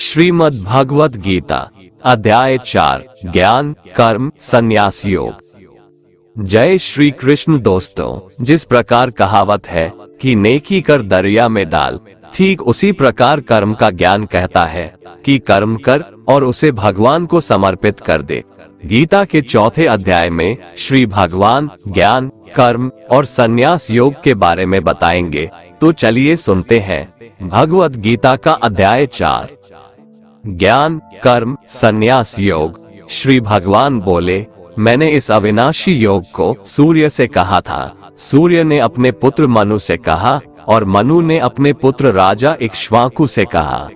श्रीमद् भगवत गीता अध्याय 4 ज्ञान कर्म संन्यास योग। जय श्री कृष्ण। दोस्तों, जिस प्रकार कहावत है कि नेकी कर दरिया में डाल, ठीक उसी प्रकार कर्म का ज्ञान कहता है कि कर्म कर और उसे भगवान को समर्पित कर दे। गीता के चौथे अध्याय में श्री भगवान ज्ञान कर्म और संन्यास योग के बारे में बताएंगे। तो चलिए सुनते हैं भगवत गीता का अध्याय 4 ज्ञान कर्म संन्यास योग। श्री भगवान बोले, मैंने इस अविनाशी योग को सूर्य से कहा था। सूर्य ने अपने पुत्र मनु से कहा और मनु ने अपने पुत्र राजा इक्ष्वाकु से कहा।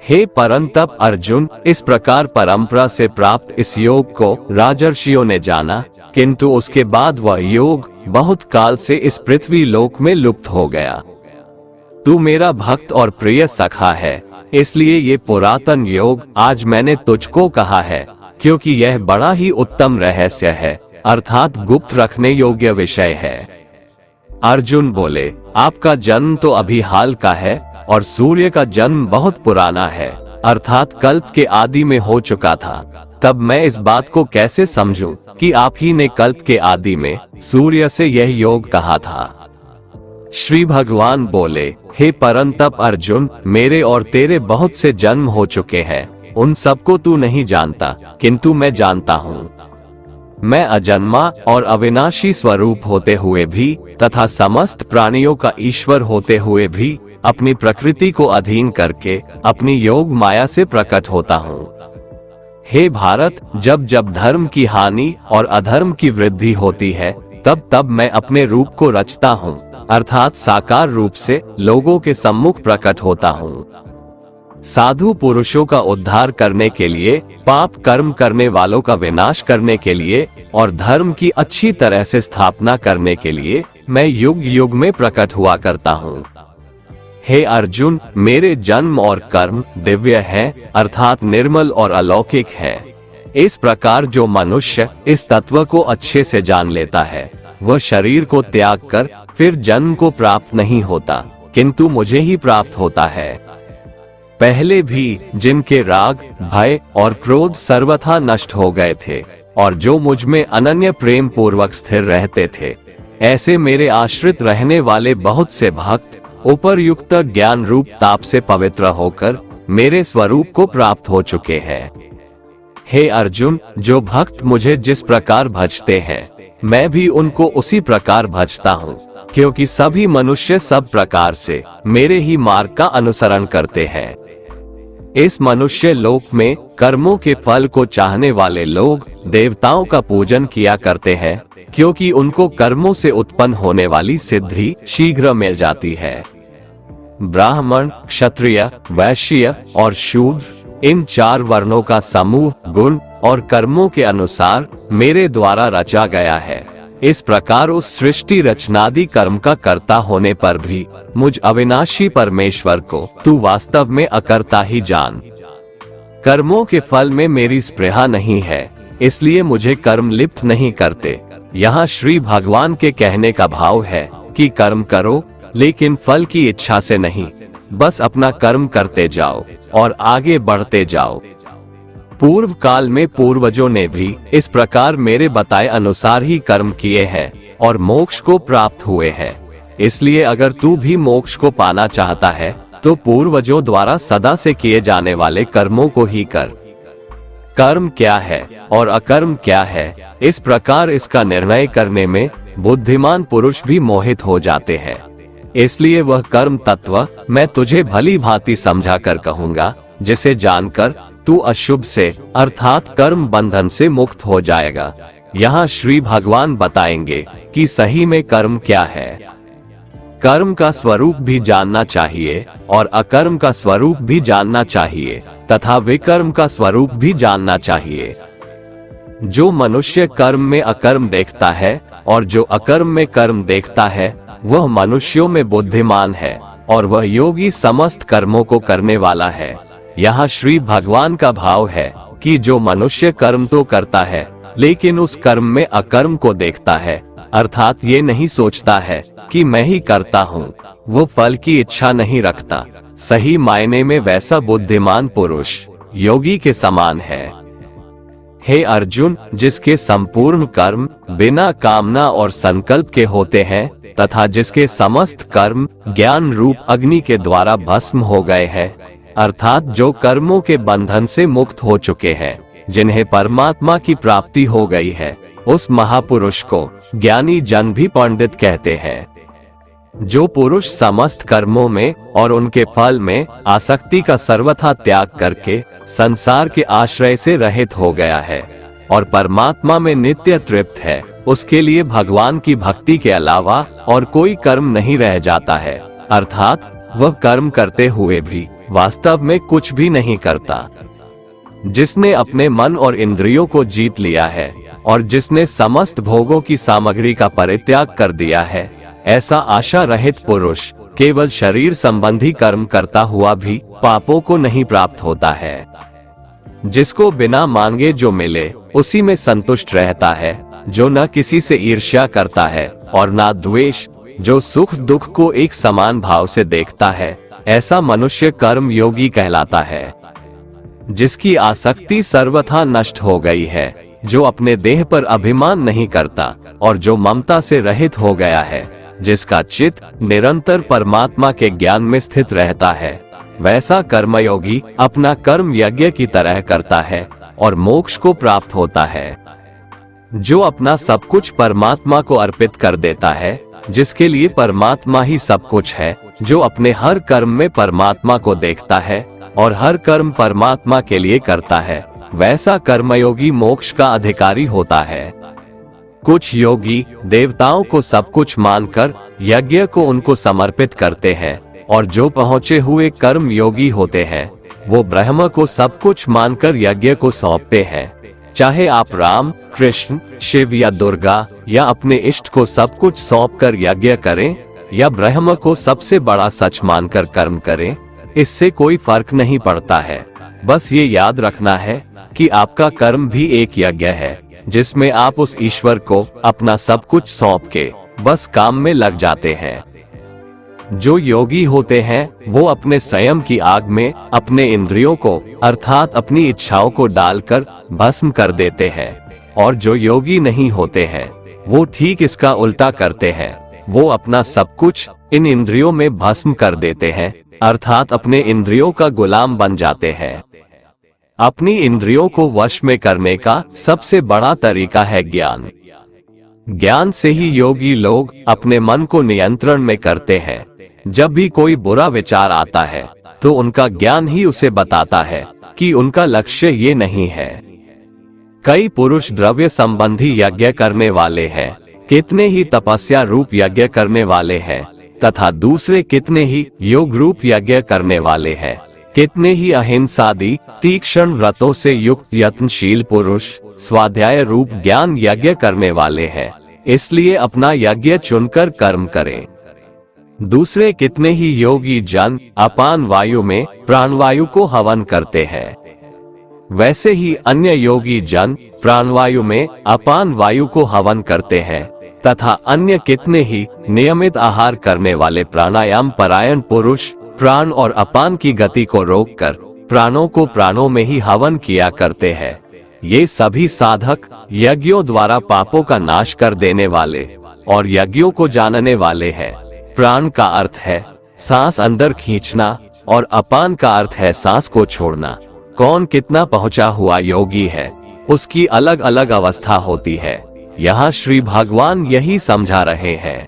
हे परंतप अर्जुन, इस प्रकार परंपरा से प्राप्त इस योग को राजर्षियों ने जाना, किंतु उसके बाद वह योग बहुत काल से इस पृथ्वी लोक में लुप्त हो गया। तू मेरा भक्त और प्रिय सखा है, इसलिए ये पुरातन योग आज मैंने तुझको कहा है, क्योंकि यह बड़ा ही उत्तम रहस्य है, अर्थात गुप्त रखने योग्य विषय है। अर्जुन बोले, आपका जन्म तो अभी हाल का है और सूर्य का जन्म बहुत पुराना है, अर्थात कल्प के आदि में हो चुका था। तब मैं इस बात को कैसे समझूं कि आप ही ने कल्प के आदि में सूर्य से यह योग कहा था। श्री भगवान बोले, हे परंतप अर्जुन, मेरे और तेरे बहुत से जन्म हो चुके हैं, उन सबको तू नहीं जानता, किंतु मैं जानता हूँ। मैं अजन्मा और अविनाशी स्वरूप होते हुए भी तथा समस्त प्राणियों का ईश्वर होते हुए भी अपनी प्रकृति को अधीन करके अपनी योग माया से प्रकट होता हूँ। हे भारत, जब जब धर्म की हानि और अधर्म की वृद्धि होती है, तब तब मैं अपने रूप को रचता हूँ, अर्थात साकार रूप से लोगों के सम्मुख प्रकट होता हूँ। साधु पुरुषों का उद्धार करने के लिए, पाप कर्म करने वालों का विनाश करने के लिए और धर्म की अच्छी तरह से स्थापना करने के लिए मैं युग युग में प्रकट हुआ करता हूँ। हे अर्जुन, मेरे जन्म और कर्म दिव्य है, अर्थात निर्मल और अलौकिक है। इस प्रकार जो मनुष्य इस तत्व को अच्छे से जान लेता है, वह शरीर को त्याग कर फिर जन्म को प्राप्त नहीं होता, किंतु मुझे ही प्राप्त होता है। पहले भी जिनके राग भय और क्रोध सर्वथा नष्ट हो गए थे और जो मुझ में अनन्य प्रेम पूर्वक स्थिर रहते थे, ऐसे मेरे आश्रित रहने वाले बहुत से भक्त उपरयुक्त ज्ञान रूप ताप से पवित्र होकर मेरे स्वरूप को प्राप्त हो चुके हैं। हे अर्जुन, जो भक्त मुझे जिस प्रकार भजते हैं, मैं भी उनको उसी प्रकार भजता हूँ, क्योंकि सभी मनुष्य सब प्रकार से मेरे ही मार्ग का अनुसरण करते हैं। इस मनुष्य लोक में कर्मों के फल को चाहने वाले लोग देवताओं का पूजन किया करते हैं, क्योंकि उनको कर्मों से उत्पन्न होने वाली सिद्धि शीघ्र मिल जाती है। ब्राह्मण, क्षत्रिय, वैश्य और शूद्र, इन 4 वर्णों का समूह गुण और कर्मों के अनुसार मेरे द्वारा रचा गया है। इस प्रकार उस सृष्टि रचनादि कर्म का कर्ता होने पर भी मुझ अविनाशी परमेश्वर को तू वास्तव में अकर्ता ही जान। कर्मों के फल में मेरी स्पृहा नहीं है, इसलिए मुझे कर्म लिप्त नहीं करते। यहाँ श्री भगवान के कहने का भाव है कि कर्म करो, लेकिन फल की इच्छा से नहीं, बस अपना कर्म करते जाओ और आगे बढ़ते जाओ। पूर्व काल में पूर्वजों ने भी इस प्रकार मेरे बताए अनुसार ही कर्म किए हैं और मोक्ष को प्राप्त हुए हैं। इसलिए अगर तू भी मोक्ष को पाना चाहता है, तो पूर्वजों द्वारा सदा से किए जाने वाले कर्मों को ही कर। कर्म क्या है और अकर्म क्या है, इस प्रकार इसका निर्णय करने में बुद्धिमान पुरुष भी मोहित हो जाते हैं। इसलिए वह कर्म तत्व मैं तुझे भली भांति समझा कर कहूँगा, जिसे जानकर तू अशुभ से अर्थात कर्म बंधन से मुक्त हो जाएगा। यहाँ श्री भगवान बताएंगे कि सही में कर्म क्या है। कर्म का स्वरूप भी जानना चाहिए और अकर्म का स्वरूप भी जानना चाहिए तथा विकर्म का स्वरूप भी जानना चाहिए। जो मनुष्य कर्म में अकर्म देखता है और जो अकर्म में कर्म देखता है, वह मनुष्यों में बुद्धिमान है और वह योगी समस्त कर्मों को करने वाला है। यहाँ श्री भगवान का भाव है कि जो मनुष्य कर्म तो करता है, लेकिन उस कर्म में अकर्म को देखता है, अर्थात ये नहीं सोचता है कि मैं ही करता हूँ, वो फल की इच्छा नहीं रखता। सही मायने में वैसा बुद्धिमान पुरुष योगी के समान है। हे अर्जुन, जिसके संपूर्ण कर्म बिना कामना और संकल्प के होते हैं तथा जिसके समस्त कर्म ज्ञान रूप अग्नि के द्वारा भस्म हो गए हैं, अर्थात जो कर्मों के बंधन से मुक्त हो चुके हैं, जिन्हें परमात्मा की प्राप्ति हो गई है, उस महापुरुष को ज्ञानी जन भी पंडित कहते हैं। जो पुरुष समस्त कर्मों में और उनके फल में आसक्ति का सर्वथा त्याग करके संसार के आश्रय से रहित हो गया है और परमात्मा में नित्य तृप्त है, उसके लिए भगवान की भक्ति के अलावा और कोई कर्म नहीं रह जाता है। अर्थात वह कर्म करते हुए भी वास्तव में कुछ भी नहीं करता। जिसने अपने मन और इंद्रियों को जीत लिया है और जिसने समस्त भोगों की सामग्री का परित्याग कर दिया है, ऐसा आशा रहित पुरुष केवल शरीर संबंधी कर्म करता हुआ भी पापों को नहीं प्राप्त होता है। जिसको बिना मांगे जो मिले उसी में संतुष्ट रहता है, जो न किसी से ईर्ष्या करता है और न द्वेष, जो सुख दुख को एक समान भाव से देखता है, ऐसा मनुष्य कर्म योगी कहलाता है। जिसकी आसक्ति सर्वथा नष्ट हो गई है, जो अपने देह पर अभिमान नहीं करता और जो ममता से रहित हो गया है, जिसका चित्त निरंतर परमात्मा के ज्ञान में स्थित रहता है, वैसा कर्मयोगी अपना कर्म यज्ञ की तरह करता है और मोक्ष को प्राप्त होता है। जो अपना सब कुछ परमात्मा को अर्पित कर देता है, जिसके लिए परमात्मा ही सब कुछ है, जो अपने हर कर्म में परमात्मा को देखता है और हर कर्म परमात्मा के लिए करता है, वैसा कर्मयोगी मोक्ष का अधिकारी होता है। कुछ योगी देवताओं को सब कुछ मानकर यज्ञ को उनको समर्पित करते हैं और जो पहुँचे हुए कर्म योगी होते हैं, वो ब्रह्म को सब कुछ मानकर यज्ञ को सौंपते हैं। चाहे आप राम, कृष्ण, शिव या दुर्गा या अपने इष्ट को सब कुछ सौंपकर यज्ञ करें या ब्रह्म को सबसे बड़ा सच मानकर कर्म करें, इससे कोई फर्क नहीं पड़ता है। बस ये याद रखना है कि आपका कर्म भी एक यज्ञ है, जिसमें आप उस ईश्वर को अपना सब कुछ सौंप के बस काम में लग जाते हैं। जो योगी होते हैं वो अपने संयम की आग में अपने इंद्रियों को अर्थात अपनी इच्छाओं को डालकर भस्म कर देते हैं, और जो योगी नहीं होते हैं वो ठीक इसका उल्टा करते हैं। वो अपना सब कुछ इन इंद्रियों में भस्म कर देते हैं, अर्थात अपने इंद्रियों का गुलाम बन जाते हैं। अपनी इंद्रियों को वश में करने का सबसे बड़ा तरीका है ज्ञान। ज्ञान से ही योगी लोग अपने मन को नियंत्रण में करते हैं। जब भी कोई बुरा विचार आता है तो उनका ज्ञान ही उसे बताता है कि उनका लक्ष्य ये नहीं है। कई पुरुष द्रव्य संबंधी यज्ञ करने वाले हैं, कितने ही तपस्या रूप यज्ञ करने वाले हैं, तथा दूसरे कितने ही योग रूप यज्ञ करने वाले हैं। कितने ही अहिंसादि तीक्ष्ण व्रतों से युक्त यत्नशील पुरुष स्वाध्याय रूप ज्ञान यज्ञ करने वाले हैं, इसलिए अपना यज्ञ चुनकर कर्म करें। दूसरे कितने ही योगी जन अपान वायु में प्राणवायु को हवन करते हैं, वैसे ही अन्य योगी जन प्राणवायु में अपान वायु को हवन करते हैं, तथा अन्य कितने ही नियमित आहार करने वाले प्राणायाम परायण पुरुष प्राण और अपान की गति को रोककर प्राणों को प्राणों में ही हवन किया करते हैं। ये सभी साधक यज्ञों द्वारा पापों का नाश कर देने वाले और यज्ञों को जानने वाले हैं। प्राण का अर्थ है सांस अंदर खींचना और अपान का अर्थ है सांस को छोड़ना। कौन कितना पहुंचा हुआ योगी है उसकी अलग अलग अवस्था होती है। यहाँ श्री भगवान यही समझा रहे हैं।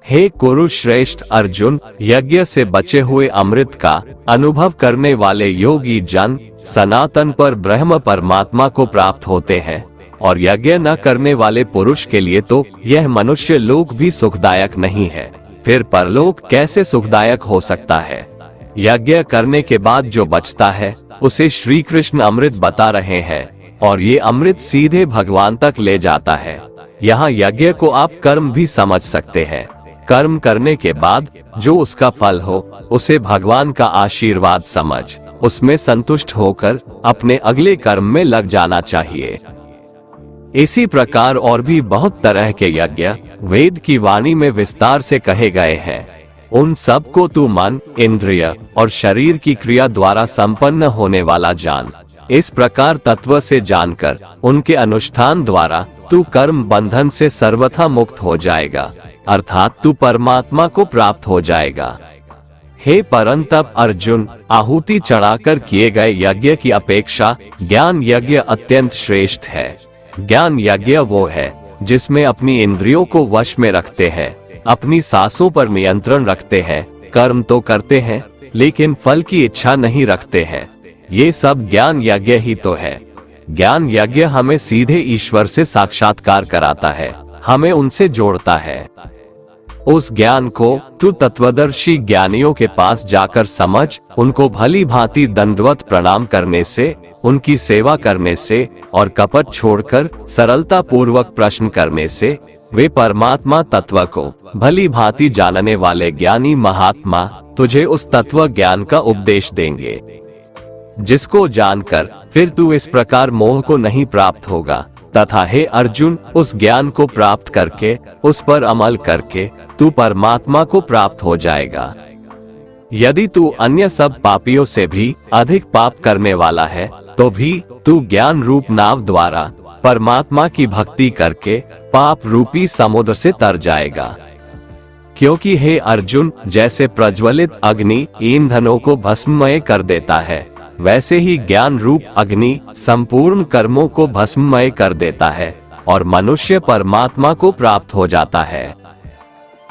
हे कुरुश्रेष्ठ अर्जुन, यज्ञ से बचे हुए अमृत का अनुभव करने वाले योगी जन सनातन पर ब्रह्म परमात्मा को प्राप्त होते हैं, और यज्ञ न करने वाले पुरुष के लिए तो यह मनुष्य लोक भी सुखदायक नहीं है, फिर परलोक कैसे सुखदायक हो सकता है। यज्ञ करने के बाद जो बचता है उसे श्री कृष्ण अमृत बता रहे हैं, और ये अमृत सीधे भगवान तक ले जाता है। यहाँ यज्ञ को आप कर्म भी समझ सकते हैं। कर्म करने के बाद जो उसका फल हो उसे भगवान का आशीर्वाद समझ उसमें संतुष्ट होकर अपने अगले कर्म में लग जाना चाहिए। इसी प्रकार और भी बहुत तरह के यज्ञ वेद की वाणी में विस्तार से कहे गए हैं। उन सब को तू मन, इंद्रिय और शरीर की क्रिया द्वारा संपन्न होने वाला जान। इस प्रकार तत्व से जानकर उनके अनुष्ठान द्वारा तू कर्म बंधन से सर्वथा मुक्त हो जाएगा, अर्थात तू परमात्मा को प्राप्त हो जाएगा। हे परंतप अर्जुन, आहुति चढ़ाकर किए गए यज्ञ की अपेक्षा ज्ञान यज्ञ अत्यंत श्रेष्ठ है। ज्ञान यज्ञ वो है जिसमें अपनी इंद्रियों को वश में रखते हैं, अपनी सांसों पर नियंत्रण रखते हैं, कर्म तो करते हैं लेकिन फल की इच्छा नहीं रखते हैं। ये सब ज्ञान यज्ञ ही तो है। ज्ञान यज्ञ हमें सीधे ईश्वर से साक्षात्कार कराता है, हमें उनसे जोड़ता है। उस ज्ञान को तू तत्वदर्शी ज्ञानियों के पास जाकर समझ, उनको भली भांति दंडवत प्रणाम करने से, उनकी सेवा करने से और कपट छोड़कर सरलता पूर्वक प्रश्न करने से वे परमात्मा तत्व को भली भांति जानने वाले ज्ञानी महात्मा तुझे उस तत्व ज्ञान का उपदेश देंगे, जिसको जानकर फिर तू इस प्रकार मोह को नहीं प्राप्त होगा। तथा हे अर्जुन, उस ज्ञान को प्राप्त करके उस पर अमल करके तू परमात्मा को प्राप्त हो जाएगा। यदि तू अन्य सब पापियों से भी अधिक पाप करने वाला है तो भी तू ज्ञान रूप नाव द्वारा परमात्मा की भक्ति करके पाप रूपी समुद्र से तर जाएगा। क्योंकि हे अर्जुन, जैसे प्रज्वलित अग्नि ईंधनों को भस्ममय कर देता है, वैसे ही ज्ञान रूप अग्नि संपूर्ण कर्मों को भस्ममय कर देता है और मनुष्य परमात्मा को प्राप्त हो जाता है।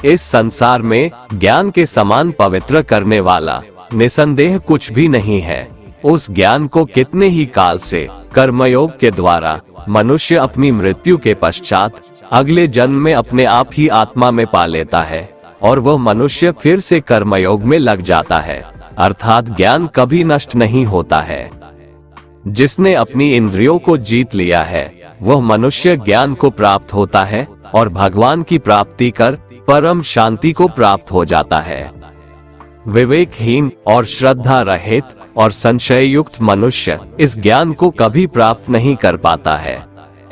इस संसार में ज्ञान के समान पवित्र करने वाला निसंदेह कुछ भी नहीं है। उस ज्ञान को कितने ही काल से कर्मयोग के द्वारा मनुष्य अपनी मृत्यु के पश्चात अगले जन्म में अपने आप ही आत्मा में पा लेता है और वह मनुष्य फिर से कर्मयोग में लग जाता है, अर्थात ज्ञान कभी नष्ट नहीं होता है। जिसने अपनी इंद्रियों को जीत लिया है वह मनुष्य ज्ञान को प्राप्त होता है और भगवान की प्राप्ति कर परम शांति को प्राप्त हो जाता है। विवेकहीन और श्रद्धा रहित और संशय युक्त मनुष्य इस ज्ञान को कभी प्राप्त नहीं कर पाता है।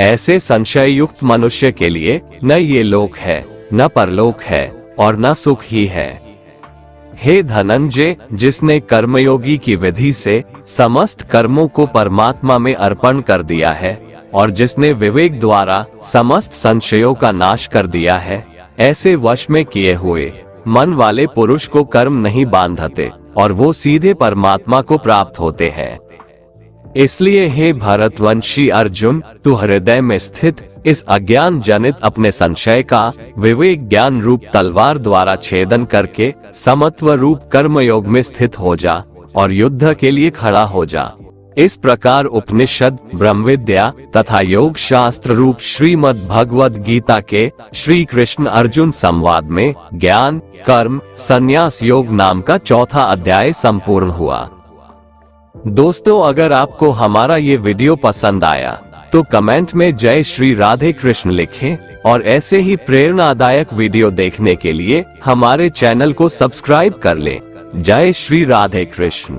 ऐसे संशय युक्त मनुष्य के लिए न ये लोक है, न परलोक है और न सुख ही है। हे धनंजय, जिसने कर्मयोगी की विधि से समस्त कर्मों को परमात्मा में अर्पण कर दिया है और जिसने विवेक द्वारा समस्त संशयों का नाश कर दिया है, ऐसे वश में किए हुए मन वाले पुरुष को कर्म नहीं बांधते और वो सीधे परमात्मा को प्राप्त होते हैं। इसलिए हे भरतवंशी अर्जुन, तू हृदय में स्थित इस अज्ञान जनित अपने संशय का विवेक ज्ञान रूप तलवार द्वारा छेदन करके समत्व रूप कर्मयोग में स्थित हो जा और युद्ध के लिए खड़ा हो जा। इस प्रकार उपनिषद, ब्रह्म विद्या तथा योग शास्त्र रूप श्रीमद् भगवद गीता के श्री कृष्ण अर्जुन संवाद में ज्ञान, कर्म, संन्यास योग नाम का चौथा अध्याय संपूर्ण हुआ। दोस्तों, अगर आपको हमारा ये वीडियो पसंद आया तो कमेंट में जय श्री राधे कृष्ण लिखें और ऐसे ही प्रेरणादायक वीडियो देखने के लिए हमारे चैनल को सब्सक्राइब कर लें। जय श्री राधे कृष्ण।